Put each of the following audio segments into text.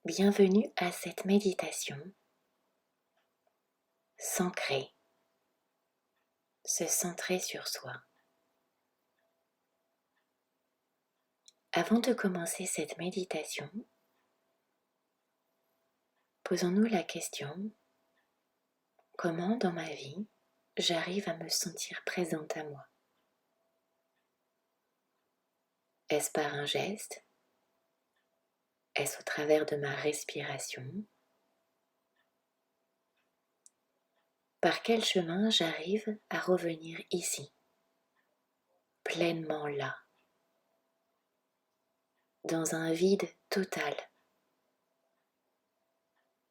Bienvenue à cette méditation s'ancrer, se centrer sur soi. Avant de commencer cette méditation, posons-nous la question: comment dans ma vie j'arrive à me sentir présente à moi? Est-ce par un geste? Est-ce au travers de ma respiration? Par quel chemin j'arrive à revenir ici, pleinement là, dans un vide total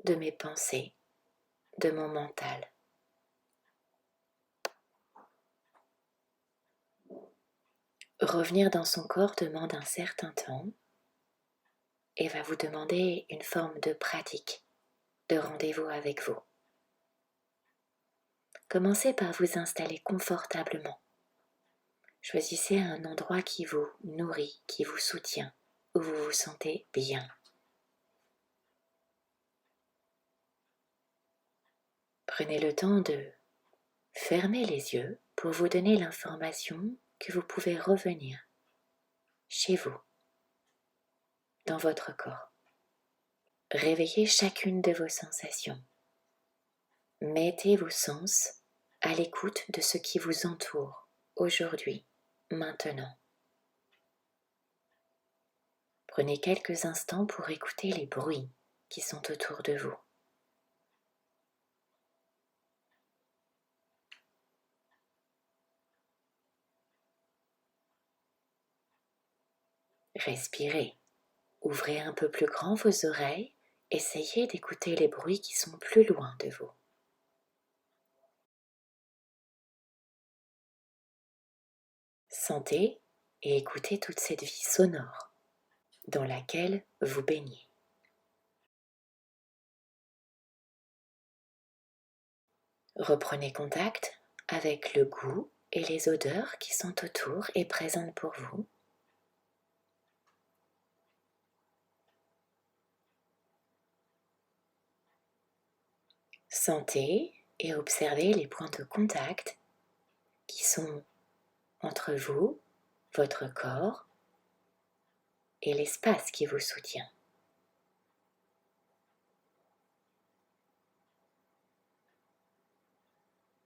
de mes pensées, de mon mental? Revenir dans son corps demande un certain temps et va vous demander une forme de pratique, de rendez-vous avec vous. Commencez par vous installer confortablement. Choisissez un endroit qui vous nourrit, qui vous soutient, où vous vous sentez bien. Prenez le temps de fermer les yeux pour vous donner l'information que vous pouvez revenir chez vous, dans votre corps. Réveillez chacune de vos sensations. Mettez vos sens à l'écoute de ce qui vous entoure aujourd'hui, maintenant. Prenez quelques instants pour écouter les bruits qui sont autour de vous. Respirez. Ouvrez un peu plus grand vos oreilles. Essayez d'écouter les bruits qui sont plus loin de vous. Sentez et écoutez toute cette vie sonore dans laquelle vous baignez. Reprenez contact avec le goût et les odeurs qui sont autour et présentes pour vous. Sentez et observez les points de contact qui sont entre vous, votre corps et l'espace qui vous soutient.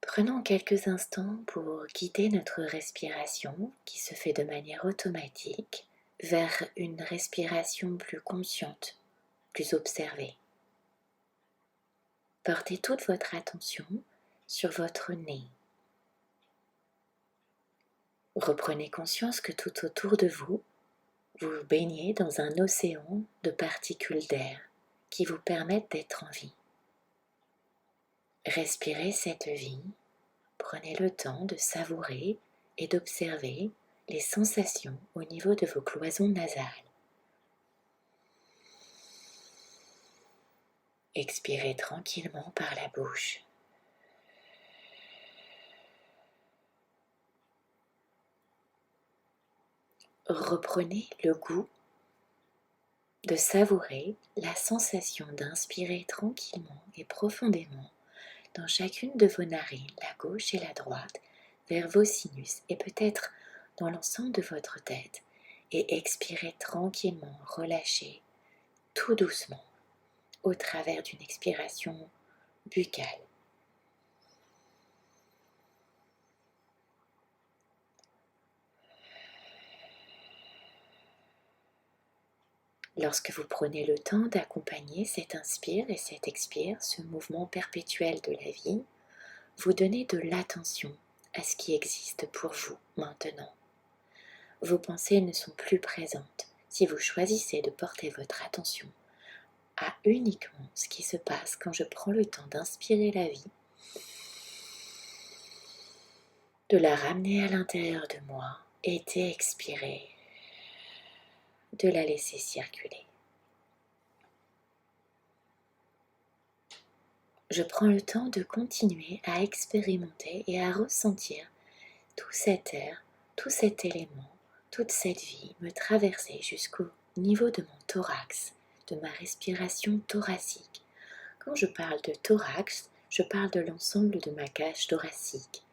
Prenons quelques instants pour guider notre respiration qui se fait de manière automatique vers une respiration plus consciente, plus observée. Portez toute votre attention sur votre nez. Reprenez conscience que tout autour de vous, vous vous baignez dans un océan de particules d'air qui vous permettent d'être en vie. Respirez cette vie, prenez le temps de savourer et d'observer les sensations au niveau de vos cloisons nasales. Expirez tranquillement par la bouche. Reprenez le goût de savourer la sensation d'inspirer tranquillement et profondément dans chacune de vos narines, la gauche et la droite, vers vos sinus et peut-être dans l'ensemble de votre tête. Et expirez tranquillement, relâchez tout doucement au travers d'une expiration buccale. Lorsque vous prenez le temps d'accompagner cet inspire et cet expire, ce mouvement perpétuel de la vie, vous donnez de l'attention à ce qui existe pour vous maintenant. Vos pensées ne sont plus présentes si vous choisissez de porter votre attention à uniquement ce qui se passe quand je prends le temps d'inspirer la vie, de la ramener à l'intérieur de moi et d'expirer, de la laisser circuler. Je prends le temps de continuer à expérimenter et à ressentir tout cet air, tout cet élément, toute cette vie me traverser jusqu'au niveau de mon thorax, de ma respiration thoracique. Quand je parle de thorax, je parle de l'ensemble de ma cage thoracique,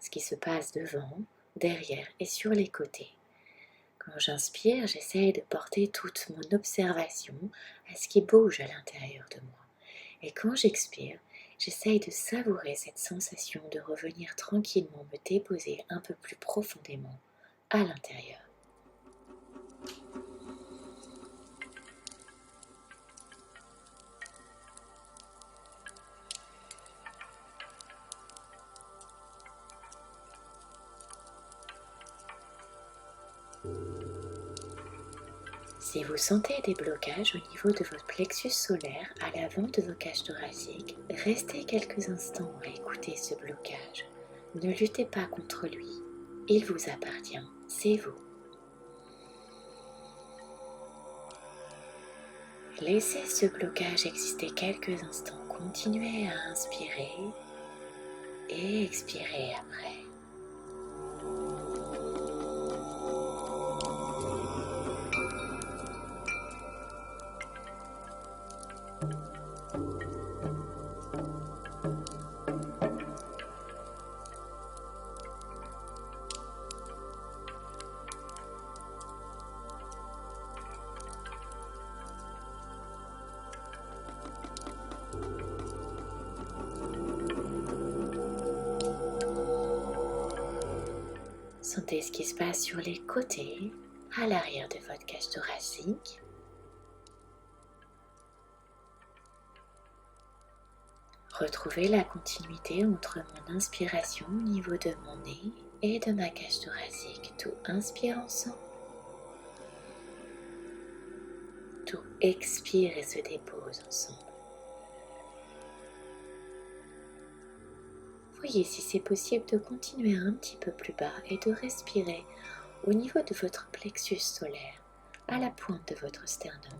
ce qui se passe devant, derrière et sur les côtés. Quand j'inspire, j'essaye de porter toute mon observation à ce qui bouge à l'intérieur de moi. Et quand j'expire, j'essaye de savourer cette sensation de revenir tranquillement me déposer un peu plus profondément à l'intérieur. Si vous sentez des blocages au niveau de votre plexus solaire à l'avant de vos cages thoraciques, restez quelques instants à écouter ce blocage. Ne luttez pas contre lui, il vous appartient, c'est vous. Laissez ce blocage exister quelques instants, continuez à inspirer et expirer après. Sentez ce qui se passe sur les côtés, à l'arrière de votre cage thoracique. Retrouvez la continuité entre mon inspiration au niveau de mon nez et de ma cage thoracique. Tout inspire ensemble. Tout expire et se dépose ensemble. Voyez si c'est possible de continuer un petit peu plus bas et de respirer au niveau de votre plexus solaire, à la pointe de votre sternum.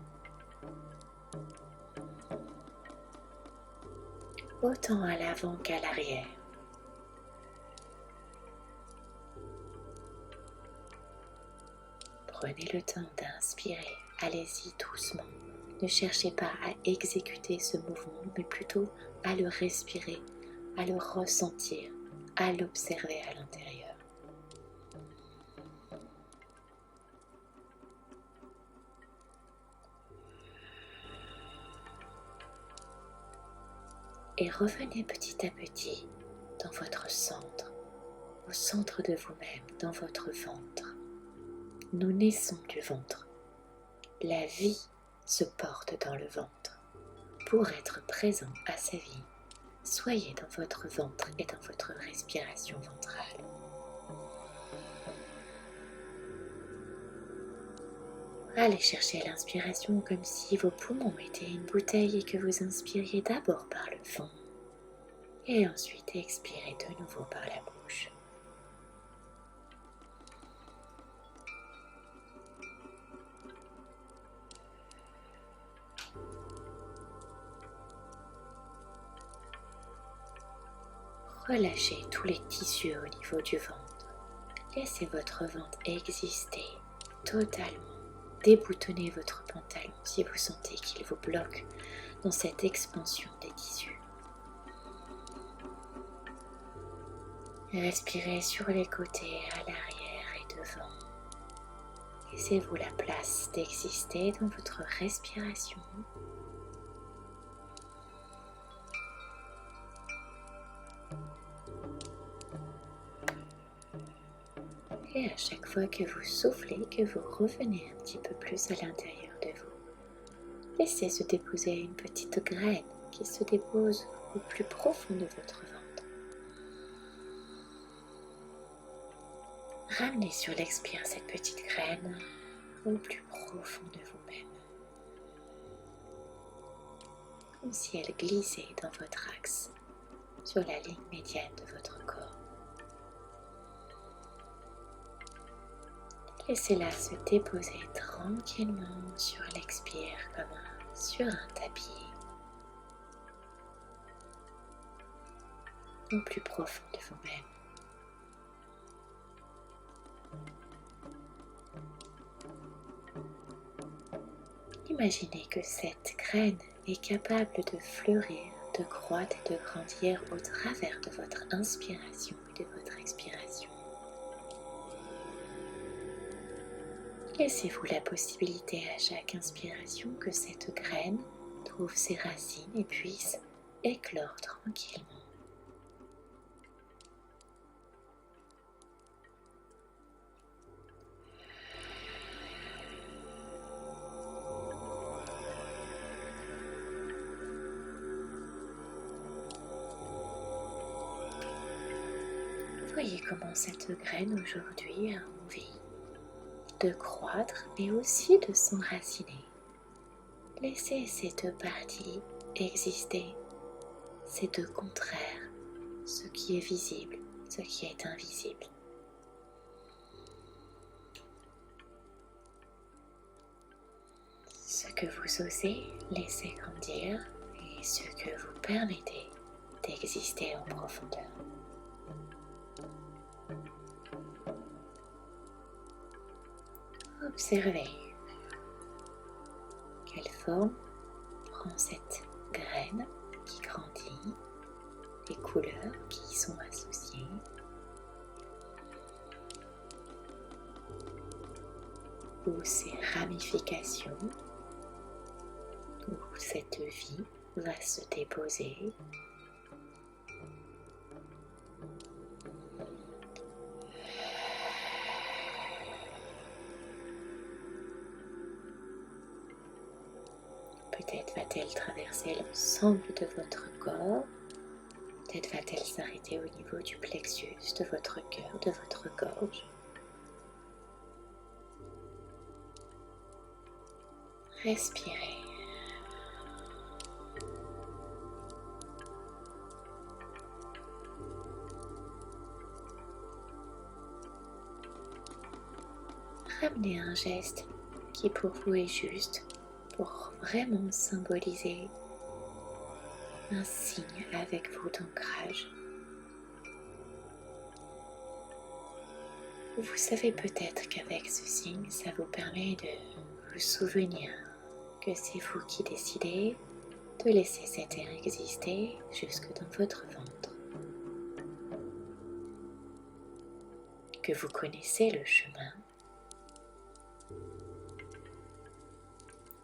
Autant à l'avant qu'à l'arrière. Prenez le temps d'inspirer, allez-y doucement. Ne cherchez pas à exécuter ce mouvement, mais plutôt à le respirer, à le ressentir, à l'observer à l'intérieur. Et revenez petit à petit dans votre centre, au centre de vous-même, dans votre ventre. Nous naissons du ventre. La vie se porte dans le ventre. Pour être présent à sa vie, soyez dans votre ventre et dans votre respiration ventrale. Allez chercher l'inspiration comme si vos poumons étaient une bouteille et que vous inspiriez d'abord par le fond et ensuite expirez de nouveau par la bouche. Relâchez tous les tissus au niveau du ventre. Laissez votre ventre exister totalement. Déboutonnez votre pantalon si vous sentez qu'il vous bloque dans cette expansion des tissus. Respirez sur les côtés, à l'arrière et devant. Laissez-vous la place d'exister dans votre respiration. Et à chaque fois que vous soufflez, que vous revenez un petit peu plus à l'intérieur de vous, laissez se déposer une petite graine qui se dépose au plus profond de votre ventre. Ramenez sur l'expire cette petite graine au plus profond de vous-même, comme si elle glissait dans votre axe, sur la ligne médiane de votre corps. Laissez-la se déposer tranquillement sur l'expire comme sur un tapis, au plus profond de vous-même. imaginez que cette graine est capable de fleurir, de croître et de grandir au travers de votre inspiration et de votre expiration. Laissez-vous la possibilité à chaque inspiration que cette graine trouve ses racines et puisse éclore tranquillement. Voyez comment cette graine aujourd'hui a envie de croître mais aussi de s'enraciner. Laissez ces deux parties exister, ces deux contraires, ce qui est visible, ce qui est invisible. Ce que vous osez laisser grandir et ce que vous permettez d'exister en profondeur. Observez quelle forme prend cette graine qui grandit, les couleurs qui y sont associées. Où ces ramifications, où cette vie va se déposer. Peut-être va-t-elle traverser l'ensemble de votre corps. Peut-être va-t-elle s'arrêter au niveau du plexus, de votre cœur, de votre gorge. Respirez. Ramenez un geste qui pour vous est juste pour vraiment symboliser un signe avec vous d'ancrage. Vous savez peut-être qu'avec ce signe, ça vous permet de vous souvenir que c'est vous qui décidez de laisser cet air exister jusque dans votre ventre. Que vous connaissez le chemin.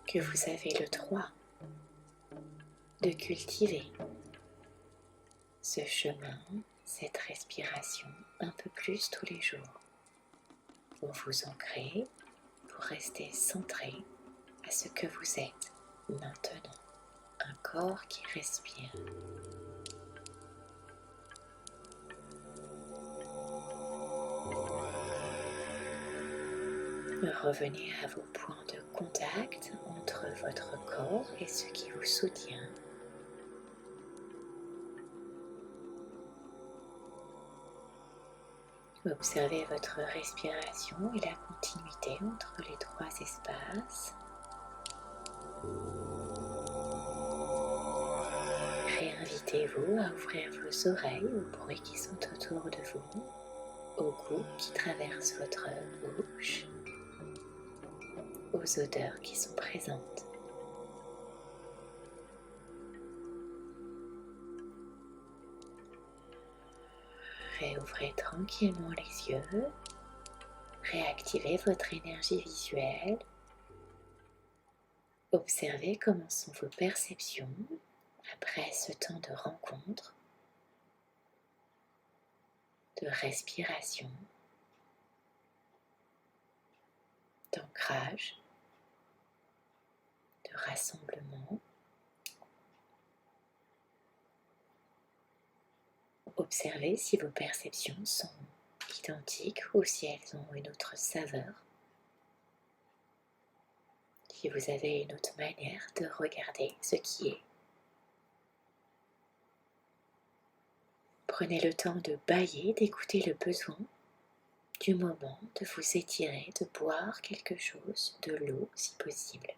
Que vous avez le droit de cultiver ce chemin, cette respiration un peu plus tous les jours. Pour vous ancrer, pour rester centré à ce que vous êtes maintenant. Un corps qui respire. Revenez à vos points de contact entre votre corps et ce qui vous soutient. Observez votre respiration et la continuité entre les trois espaces. Réinvitez-vous à ouvrir vos oreilles aux bruits qui sont autour de vous, aux goûts qui traversent votre bouche, aux odeurs qui sont présentes. Réouvrez tranquillement les yeux, réactivez votre énergie visuelle, observez comment sont vos perceptions après ce temps de rencontre, de respiration, d'ancrage, de rassemblement. Observez si vos perceptions sont identiques ou si elles ont une autre saveur. Si vous avez une autre manière de regarder ce qui est. Prenez le temps de bâiller, d'écouter le besoin du moment, de vous étirer, de boire quelque chose, de l'eau si possible.